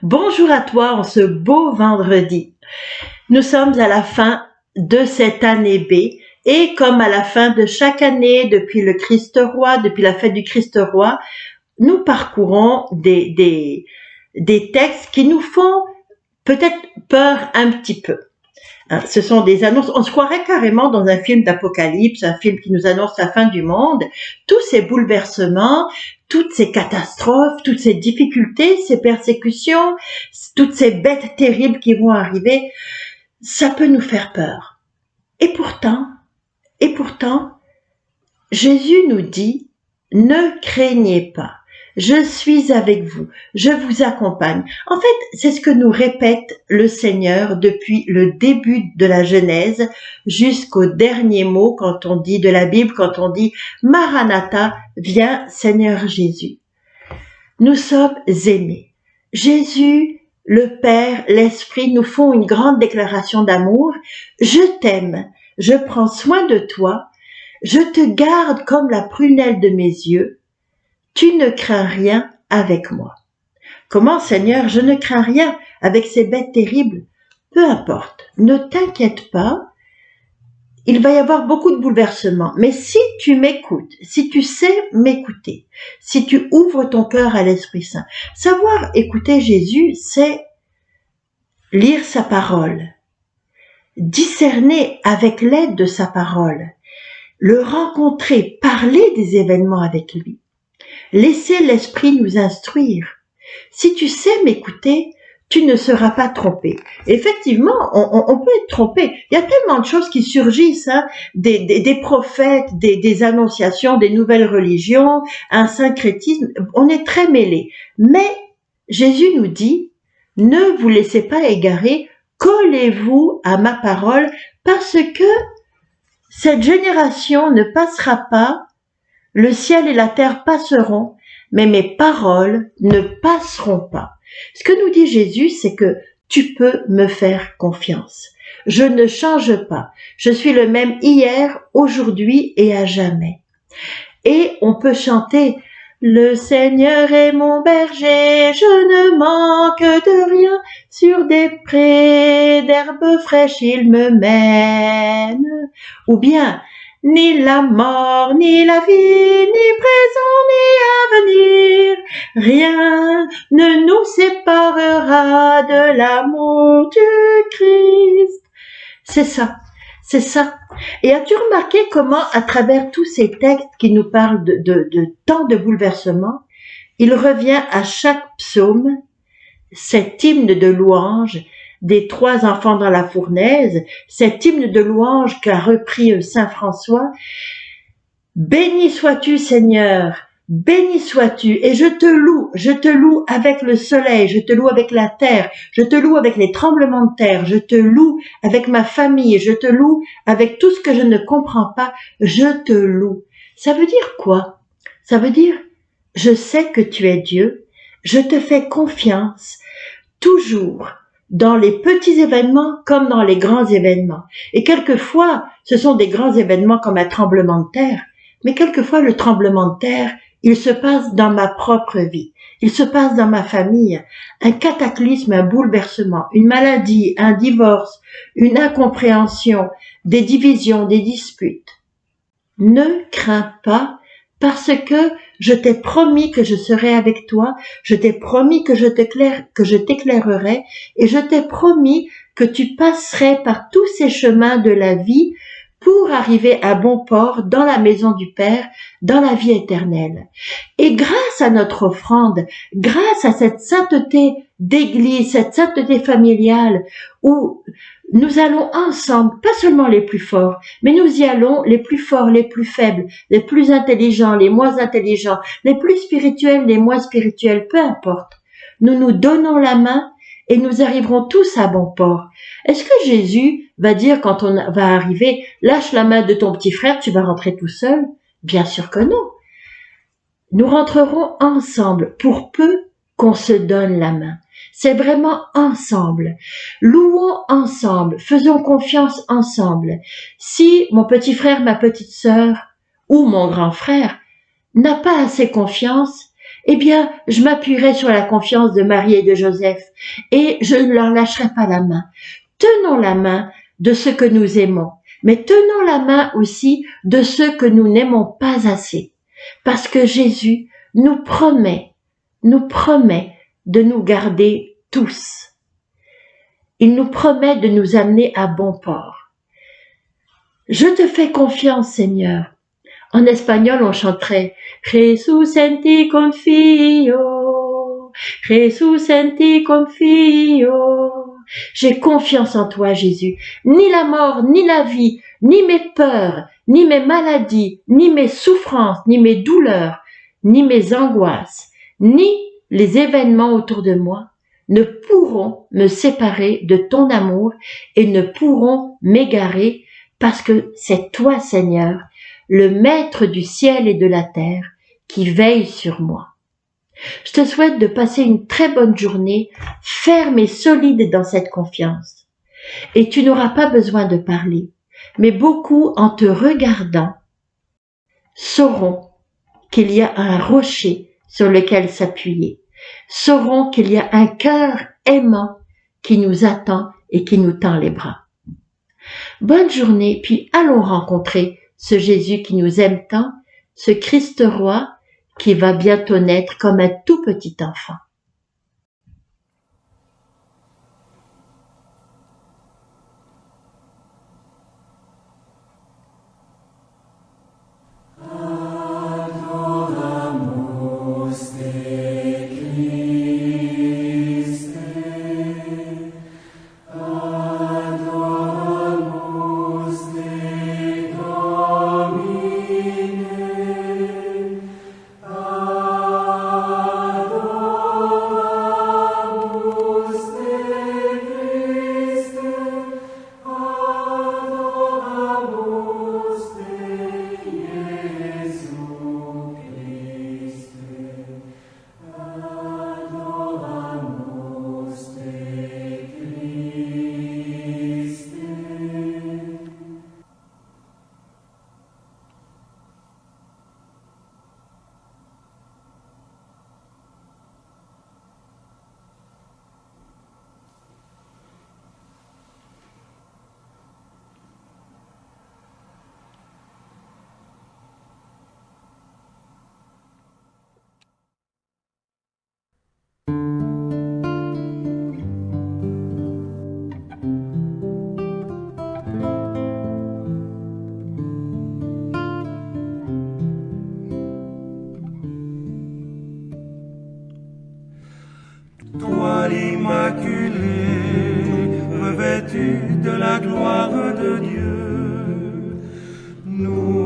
Bonjour à toi en ce beau vendredi. Nous sommes à la fin de cette année B et comme à la fin de chaque année depuis le Christ roi, depuis la fête du Christ roi, nous parcourons des textes qui nous font peut-être peur un petit peu. Ce sont des annonces, on se croirait carrément dans un film d'apocalypse, un film qui nous annonce la fin du monde, tous ces bouleversements, toutes ces catastrophes, toutes ces difficultés, ces persécutions, toutes ces bêtes terribles qui vont arriver, ça peut nous faire peur. Et pourtant, Jésus nous dit, ne craignez pas. Je suis avec vous, je vous accompagne. En fait, c'est ce que nous répète le Seigneur depuis le début de la Genèse jusqu'au dernier mot quand on dit de la Bible, quand on dit Maranatha, viens Seigneur Jésus. Nous sommes aimés. Jésus, le Père, l'Esprit nous font une grande déclaration d'amour. Je t'aime, je prends soin de toi, je te garde comme la prunelle de mes yeux. Tu ne crains rien avec moi. Comment, Seigneur, je ne crains rien avec ces bêtes terribles? Peu importe, ne t'inquiète pas, il va y avoir beaucoup de bouleversements. Mais si tu m'écoutes, si tu sais m'écouter, si tu ouvres ton cœur à l'Esprit Saint, savoir écouter Jésus, c'est lire sa parole, discerner avec l'aide de sa parole, le rencontrer, parler des événements avec lui. Laissez l'Esprit nous instruire. Si tu sais m'écouter, tu ne seras pas trompé. Effectivement, on peut être trompé. Il y a tellement de choses qui surgissent, des prophètes, des annonciations, des nouvelles religions, un syncrétisme. On est très mêlés. Mais Jésus nous dit, ne vous laissez pas égarer, collez-vous à ma parole, parce que cette génération ne passera pas. Le ciel et la terre passeront, mais mes paroles ne passeront pas. Ce que nous dit Jésus, c'est que tu peux me faire confiance. Je ne change pas. Je suis le même hier, aujourd'hui et à jamais. Et on peut chanter « Le Seigneur est mon berger, je ne manque de rien. Sur des prés d'herbes fraîches, il me mène. » Ou bien ni la mort, ni la vie, ni présent, ni avenir, rien ne nous séparera de l'amour du Christ. C'est ça. Et as-tu remarqué comment, à travers tous ces textes qui nous parlent de tant de bouleversements, il revient à chaque psaume cet hymne de louange des 3 enfants dans la fournaise, cet hymne de louange qu'a repris saint François. Béni sois-tu Seigneur, béni sois-tu, et je te loue avec le soleil, je te loue avec la terre, je te loue avec les tremblements de terre, je te loue avec ma famille, je te loue avec tout ce que je ne comprends pas, je te loue. Ça veut dire quoi? Ça veut dire, je sais que tu es Dieu, je te fais confiance, toujours, dans les petits événements comme dans les grands événements. Et quelquefois, ce sont des grands événements comme un tremblement de terre, mais quelquefois le tremblement de terre, il se passe dans ma propre vie, il se passe dans ma famille, un cataclysme, un bouleversement, une maladie, un divorce, une incompréhension, des divisions, des disputes. Ne crains pas, parce que je t'ai promis que je serai avec toi, je t'ai promis que je t'éclairerai, et je t'ai promis que tu passerais par tous ces chemins de la vie pour arriver à bon port dans la maison du Père, dans la vie éternelle. Et grâce à notre offrande, grâce à cette sainteté d'église, cette sainteté familiale, où nous allons ensemble, pas seulement les plus forts, mais nous y allons les plus forts, les plus faibles, les plus intelligents, les moins intelligents, les plus spirituels, les moins spirituels, peu importe. Nous nous donnons la main et nous arriverons tous à bon port. Est-ce que Jésus va dire quand on va arriver, lâche la main de ton petit frère, tu vas rentrer tout seul? Bien sûr que non. Nous rentrerons ensemble pour peu qu'on se donne la main. C'est vraiment ensemble. Louons ensemble, faisons confiance ensemble. Si mon petit frère, ma petite sœur ou mon grand frère n'a pas assez confiance, eh bien, je m'appuierai sur la confiance de Marie et de Joseph et je ne leur lâcherai pas la main. Tenons la main de ceux que nous aimons, mais tenons la main aussi de ceux que nous n'aimons pas assez, parce que Jésus nous promet de nous garder tous. Il nous promet de nous amener à bon port. Je te fais confiance, Seigneur. En espagnol, on chanterait Jesús en ti confío, Jesús en ti confío. J'ai confiance en toi, Jésus. Ni la mort, ni la vie, ni mes peurs, ni mes maladies, ni mes souffrances, ni mes douleurs, ni mes angoisses, ni les événements autour de moi ne pourront me séparer de ton amour et ne pourront m'égarer parce que c'est toi, Seigneur, le maître du ciel et de la terre, qui veille sur moi. Je te souhaite de passer une très bonne journée, ferme et solide dans cette confiance. Et tu n'auras pas besoin de parler, mais beaucoup en te regardant sauront qu'il y a un rocher sur lequel s'appuyer, sauront qu'il y a un cœur aimant qui nous attend et qui nous tend les bras. Bonne journée, puis allons rencontrer ce Jésus qui nous aime tant, ce Christ roi qui va bientôt naître comme un tout petit enfant. Toi l'Immaculée, revêtue de la gloire de Dieu, nous